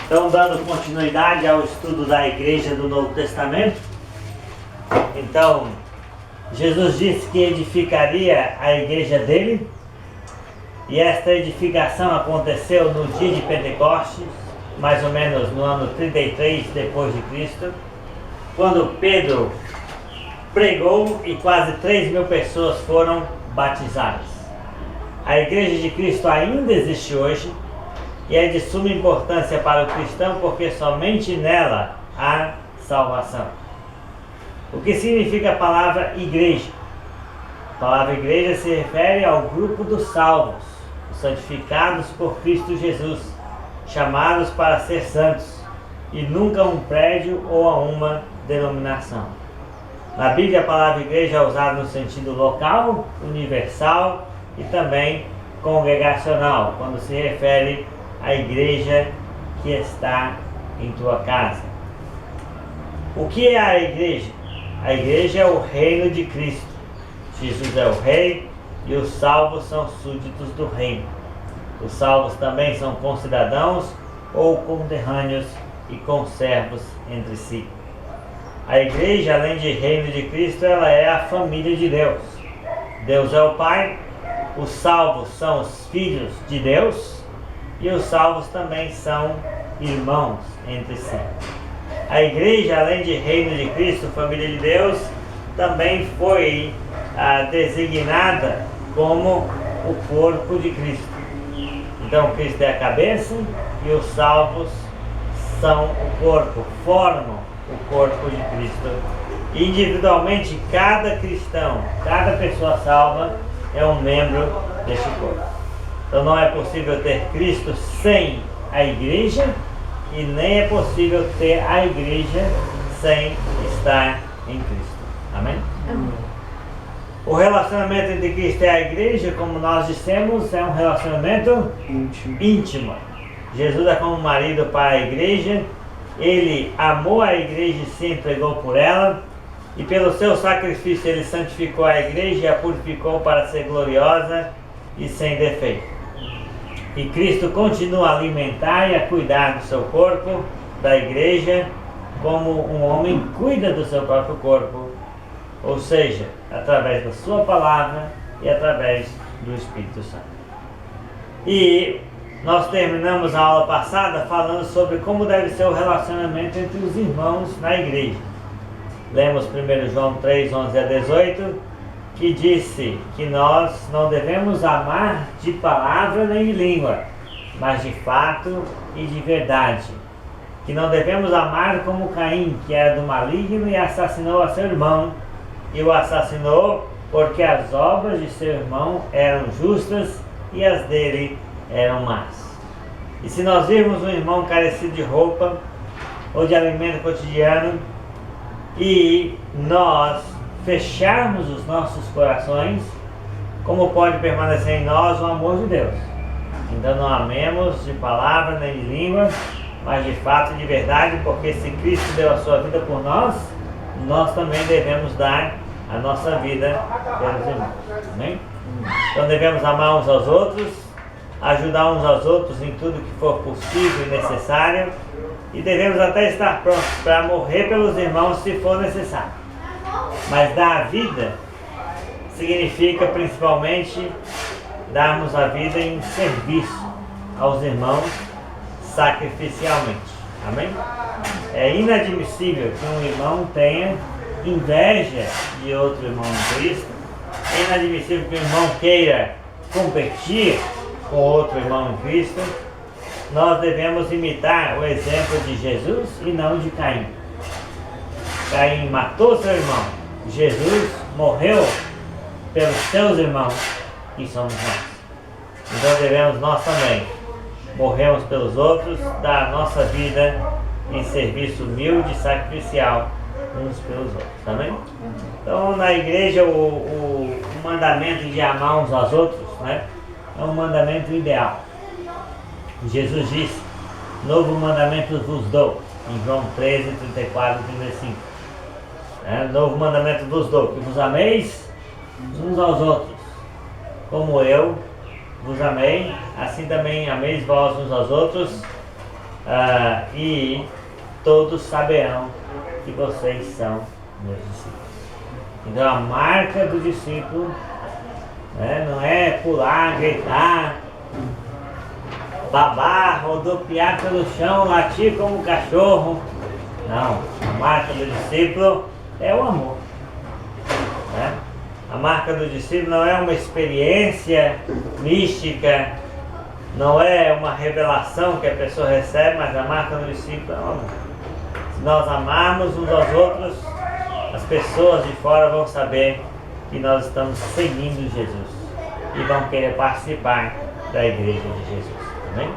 Então, dando continuidade ao estudo da igreja do Novo Testamento, então, Jesus disse que edificaria a igreja dele, e esta edificação aconteceu no dia de Pentecostes, mais ou menos no ano 33 depois de Cristo, quando Pedro pregou e quase 3.000 pessoas foram batizadas. A igreja de Cristo ainda existe hoje, e é de suma importância para o cristão porque somente nela há salvação. O que significa a palavra igreja? A palavra igreja se refere ao grupo dos salvos, os santificados por Cristo Jesus, chamados para ser santos, e nunca um prédio ou a uma denominação. Na Bíblia a palavra igreja é usada no sentido local, universal e também congregacional, quando se refere a igreja que está em tua casa. O que é a igreja? A igreja é o reino de Cristo. Jesus é o rei e os salvos são súditos do reino. Os salvos também são concidadãos ou conterrâneos e conservos entre si. A igreja, além de reino de Cristo, ela é a família de Deus. Deus é o Pai, os salvos são os filhos de Deus, e os salvos também são irmãos entre si. A igreja, além de reino de Cristo, família de Deus, também foi designada como o corpo de Cristo. Então Cristo é a cabeça e os salvos são o corpo, formam o corpo de Cristo. E individualmente, cada cristão, cada pessoa salva é um membro deste corpo. Então não é possível ter Cristo sem a igreja e nem é possível ter a igreja sem estar em Cristo. Amém? Amém. O relacionamento entre Cristo e a igreja, como nós dissemos, é um relacionamento íntimo. Jesus é como marido para a igreja, ele amou a igreja e se entregou por ela, e pelo seu sacrifício ele santificou a igreja e a purificou para ser gloriosa e sem defeito. E Cristo continua a alimentar e a cuidar do seu corpo, da igreja, como um homem cuida do seu próprio corpo, ou seja, através da sua palavra e através do Espírito Santo. E nós terminamos a aula passada falando sobre como deve ser o relacionamento entre os irmãos na igreja. Lemos 1 João 3, 11 a 18, que disse que nós não devemos amar de palavra nem de língua, mas de fato e de verdade. Que não devemos amar como Caim, que era do maligno e assassinou a seu irmão, e o assassinou porque as obras de seu irmão eram justas e as dele eram más. E se nós virmos um irmão carecido de roupa ou de alimento cotidiano e nós fecharmos os nossos corações, como pode permanecer em nós o amor de Deus? Então não amemos de palavra nem de língua, mas de fato e de verdade, porque se Cristo deu a sua vida por nós, nós também devemos dar a nossa vida pelos irmãos. Amém? Então devemos amar uns aos outros, ajudar uns aos outros em tudo que for possível e necessário, e devemos até estar prontos para morrer pelos irmãos se for necessário. Mas dar a vida significa principalmente darmos a vida em serviço aos irmãos sacrificialmente. Amém? É inadmissível que um irmão tenha inveja de outro irmão em Cristo. É inadmissível que um irmão queira competir com outro irmão em Cristo. Nós devemos imitar o exemplo de Jesus e não de Caim. Caim matou seu irmão. Jesus morreu pelos seus irmãos, que somos nós. Então devemos nós também morrermos pelos outros, dar a nossa vida em serviço humilde e sacrificial uns pelos outros. Amém? Então na igreja o mandamento de amar uns aos outros, né, é um mandamento ideal. Jesus disse: novo mandamento vos dou, em João 13, 34 e 35. Novo mandamento vos dou, que vos ameis uns aos outros, como eu vos amei, assim também ameis vós uns aos outros. e todos saberão que vocês são meus discípulos. Então a marca do discípulo, né, não é pular, gritar, babar, rodopiar pelo chão, latir como um cachorro. Não, a marca do discípulo é o amor, né? A marca do discípulo não é uma experiência mística, não é uma revelação que a pessoa recebe, mas a marca do discípulo é o amor. Se nós amarmos uns aos outros, as pessoas de fora vão saber que nós estamos seguindo Jesus e vão querer participar da igreja de Jesus. Amém?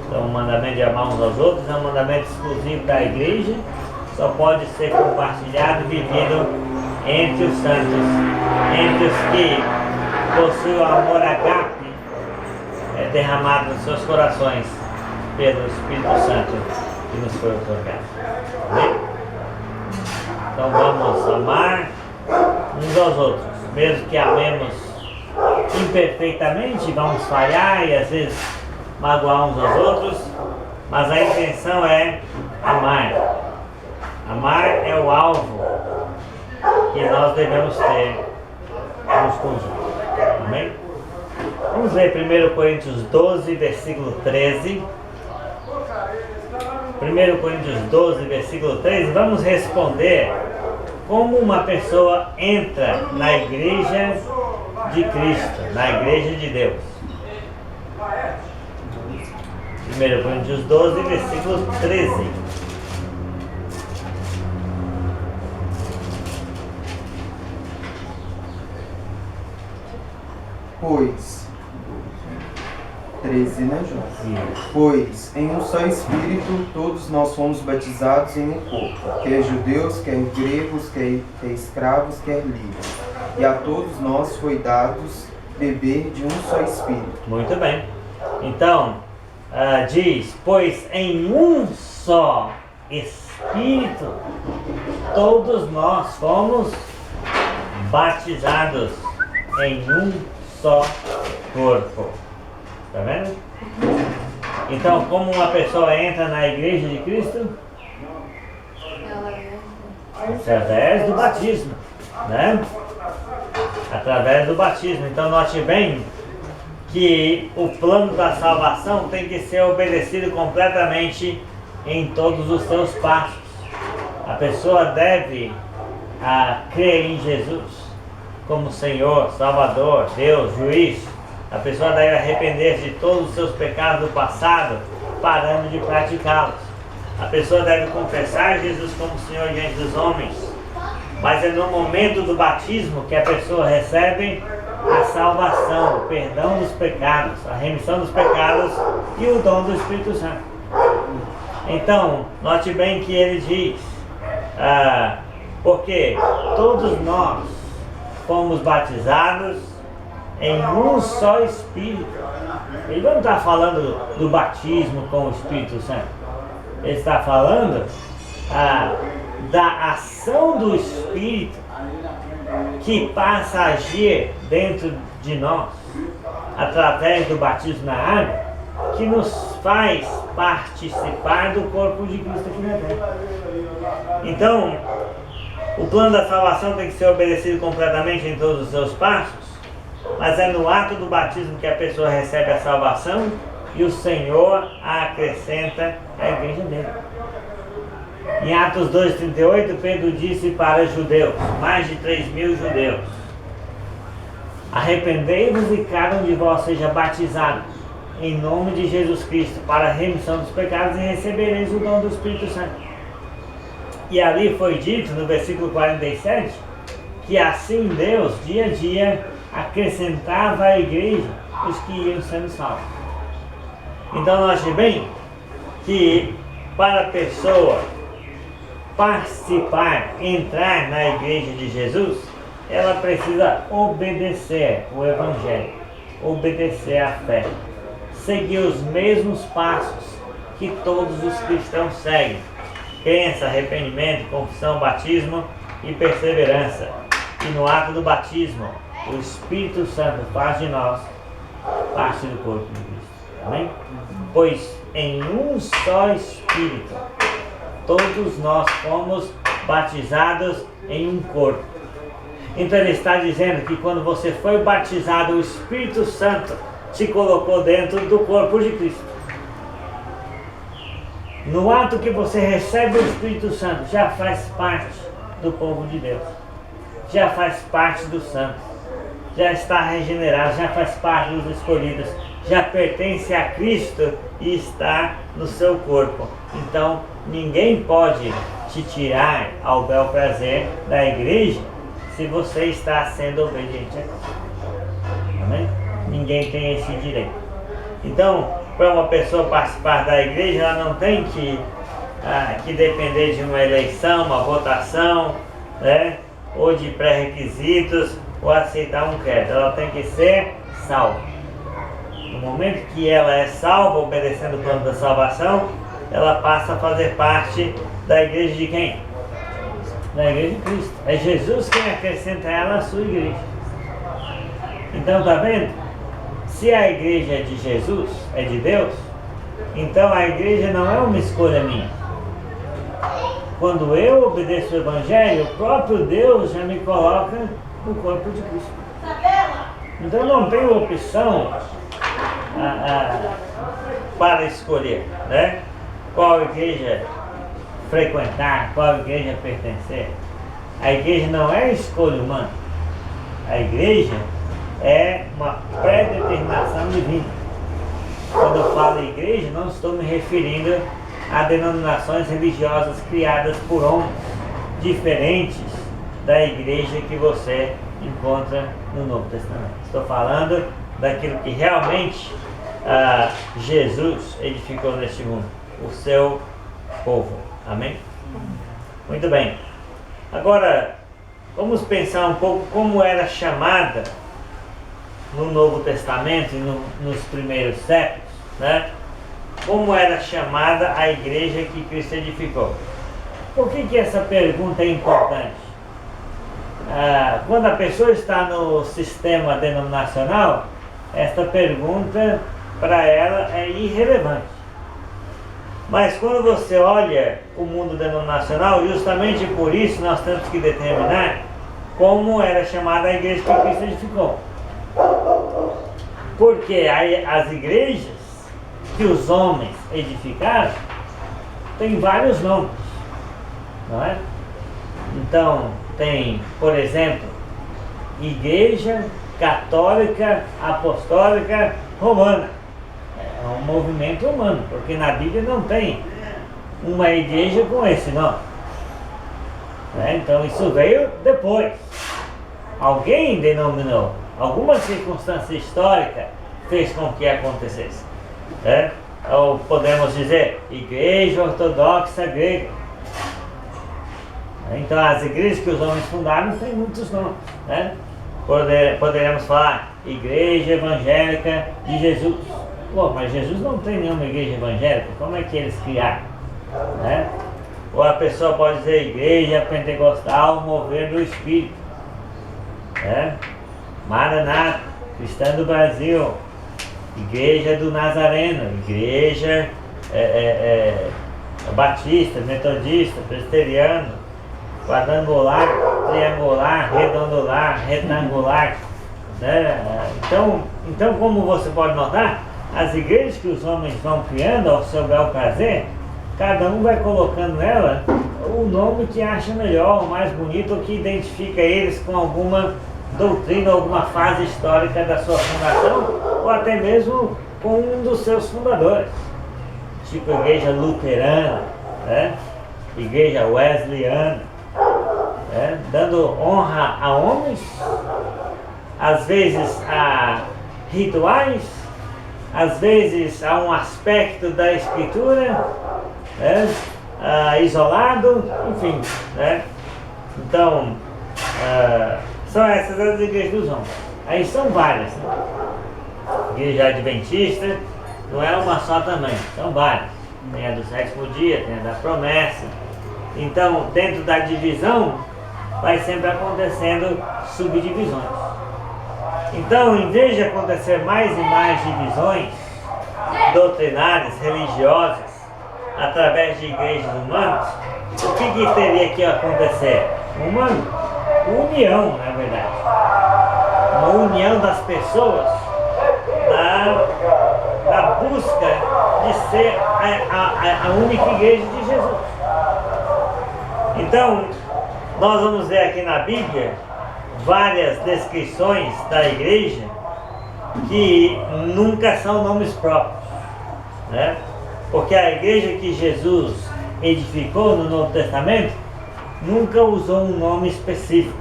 Então o mandamento de amar uns aos outros é um mandamento exclusivo da igreja, só pode ser compartilhado e vivido entre os santos, entre os que possuem o amor agape derramado nos seus corações pelo Espírito Santo que nos foi otorgado. Amém? Então vamos amar uns aos outros, mesmo que amemos imperfeitamente, vamos falhar e às vezes magoar uns aos outros, mas a intenção é amar. Amar é o alvo que nós devemos ter uns com os outros. Amém? Vamos ler 1 Coríntios 12, versículo 13. 1 Coríntios 12, versículo 13. Vamos responder como uma pessoa entra na igreja de Cristo, na igreja de Deus. 1 Coríntios 12, versículo 13. Pois, 13, né, João? Pois, em um só Espírito, todos nós fomos batizados em um corpo, quer judeus, quer gregos, quer escravos, quer livres. E a todos nós foi dados beber de um só Espírito. Muito bem. Então, diz, pois em um só Espírito, todos nós fomos batizados em um só corpo. Está vendo? Então, como uma pessoa entra na igreja de Cristo? Através do batismo, né? Através do batismo. Então, note bem que o plano da salvação tem que ser obedecido completamente em todos os seus passos. A pessoa deve crer em Jesus como Senhor, Salvador, Deus, Juiz. A pessoa deve arrepender de todos os seus pecados do passado, parando de praticá-los. A pessoa deve confessar Jesus como Senhor diante dos homens. Mas é no momento do batismo que a pessoa recebe a salvação, o perdão dos pecados, a remissão dos pecados e o dom do Espírito Santo. Então, note bem que ele diz, porque todos nós fomos batizados em um só Espírito. Ele não está falando do batismo com o Espírito Santo. Ele está falando da ação do Espírito que passa a agir dentro de nós através do batismo na água, que nos faz participar do corpo de Cristo aqui na terra. Então, o plano da salvação tem que ser obedecido completamente em todos os seus passos, mas é no ato do batismo que a pessoa recebe a salvação e o Senhor a acrescenta à igreja dele. Em Atos 2,38, Pedro disse para judeus, mais de 3.000 judeus: arrependei-vos e cada um de vós seja batizado em nome de Jesus Cristo para a remissão dos pecados e recebereis o dom do Espírito Santo. E ali foi dito no versículo 47 que assim Deus, dia a dia, acrescentava à igreja os que iam sendo salvos. Então note bem que para a pessoa participar, entrar na igreja de Jesus, ela precisa obedecer o Evangelho, obedecer a fé, seguir os mesmos passos que todos os cristãos seguem: crença, arrependimento, confissão, batismo e perseverança. E no ato do batismo, o Espírito Santo faz de nós parte do corpo de Cristo. Amém? Pois em um só Espírito. Todos nós fomos batizados em um corpo. Então ele está dizendo que quando você foi batizado, o Espírito Santo te colocou dentro do corpo de Cristo. No ato que você recebe o Espírito Santo, já faz parte do povo de Deus. Já faz parte dos santos. Já está regenerado, já faz parte dos escolhidos. Já pertence a Cristo e está no seu corpo. Então, ninguém pode te tirar ao bel prazer da igreja se você está sendo obediente a Cristo. Amém? Ninguém tem esse direito. Então, para uma pessoa participar da igreja, ela não tem que depender de uma eleição, uma votação, né? Ou de pré-requisitos, ou aceitar um crédito. Ela tem que ser salva. No momento que ela é salva, obedecendo o plano da salvação, ela passa a fazer parte da igreja de quem? Da igreja de Cristo. É Jesus quem acrescenta ela à sua igreja. Então, tá vendo? Se a igreja é de Jesus, é de Deus, então a igreja não é uma escolha minha. Quando eu obedeço o Evangelho, o próprio Deus já me coloca no corpo de Cristo. Então eu não tenho opção para escolher, né? Qual igreja frequentar, qual igreja pertencer. A igreja não é escolha humana. A igreja é uma predeterminação divina. Quando eu falo igreja, não estou me referindo a denominações religiosas criadas por homens, diferentes da igreja que você encontra no Novo Testamento. Estou falando daquilo que realmente Jesus edificou neste mundo, o seu povo. Amém? Muito bem. Agora, vamos pensar um pouco como era chamada no Novo Testamento e nos primeiros séculos, né? Como era chamada a igreja que Cristo edificou. Por que essa pergunta é importante? Quando a pessoa está no sistema denominacional, esta pergunta para ela é irrelevante. Mas quando você olha o mundo denominacional, justamente por isso nós temos que determinar como era chamada a igreja que Cristo edificou. Porque as igrejas que os homens edificaram têm vários nomes, não é? Então tem, por exemplo, Igreja Católica Apostólica Romana. É um movimento humano, porque na Bíblia não tem uma igreja com esse nome, né? Então isso veio depois. Alguém denominou, alguma circunstância histórica fez com que acontecesse, né? Ou podemos dizer Igreja Ortodoxa Grega. Então as igrejas que os homens fundaram têm muitos nomes, né? Poderemos falar Igreja Evangélica de Jesus. Pô, mas Jesus não tem nenhuma igreja evangélica, como é que eles criaram, né? Ou a pessoa pode dizer Igreja Pentecostal Mover do Espírito, né? Maranata, Cristã do Brasil, Igreja do Nazareno, Igreja Batista, Metodista, Presbiteriano, Quadrangular, Triangular, Redondular, Retangular, né? Então, como você pode notar, as igrejas que os homens vão criando ao seu bel prazer, cada um vai colocando nela o nome que acha melhor, o mais bonito, ou que identifica eles com alguma doutrina, alguma fase histórica da sua fundação, ou até mesmo com um dos seus fundadores, tipo Igreja Luterana, né? Igreja Wesleyana, né? Dando honra a homens, às vezes a rituais, às vezes a um aspecto da escritura, né? Isolado, enfim, né? Então, são essas as igrejas dos homens. Aí são várias, né? Igreja Adventista não é uma só também, são várias. Tem a do sétimo dia, tem a da promessa. Então, dentro da divisão, vai sempre acontecendo subdivisões. Então, em vez de acontecer mais e mais divisões doutrinárias, religiosas, através de igrejas humanas, o que teria que acontecer? Uma união, na verdade. Uma união das pessoas na busca de ser a única igreja de Jesus. Então, nós vamos ver aqui na Bíblia várias descrições da igreja que nunca são nomes próprios, né? Porque a igreja que Jesus edificou no Novo Testamento nunca usou um nome específico,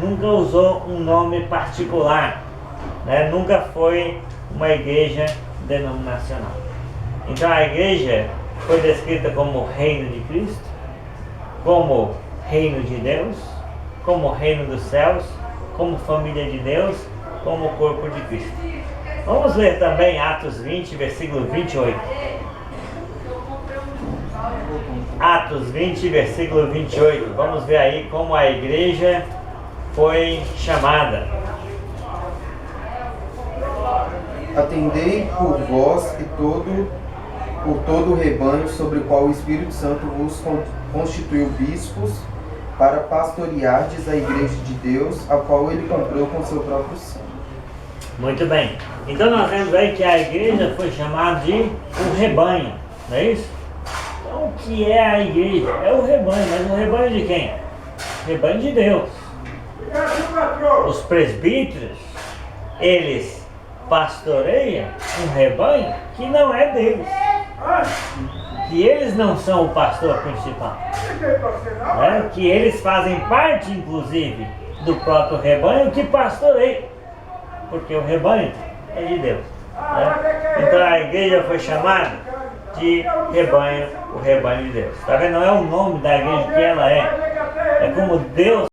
nunca usou um nome particular, né? Nunca foi uma igreja denominacional. Então a igreja foi descrita como reino de Cristo, como reino de Deus, como reino dos céus, como família de Deus, como corpo de Cristo. Vamos ler também Atos 20, versículo 28. Atos 20, versículo 28. Vamos ver aí como a igreja foi chamada. Atendei por vós e por todo o rebanho sobre o qual o Espírito Santo vos constituiu bispos, para pastoreardes a igreja de Deus, a qual ele comprou com seu próprio sangue. Muito bem. Então nós vemos aí que a igreja foi chamada de um rebanho, não é isso? Então o que é a igreja? É o rebanho, mas o rebanho de quem? O rebanho de Deus. Os presbíteros, eles pastoreiam um rebanho que não é deles. Que eles não são o pastor principal, né? Que eles fazem parte, inclusive, do próprio rebanho que pastoreia, porque o rebanho é de Deus, né? Então a igreja foi chamada de rebanho, o rebanho de Deus. Tá vendo? Não é o nome da igreja que ela é como Deus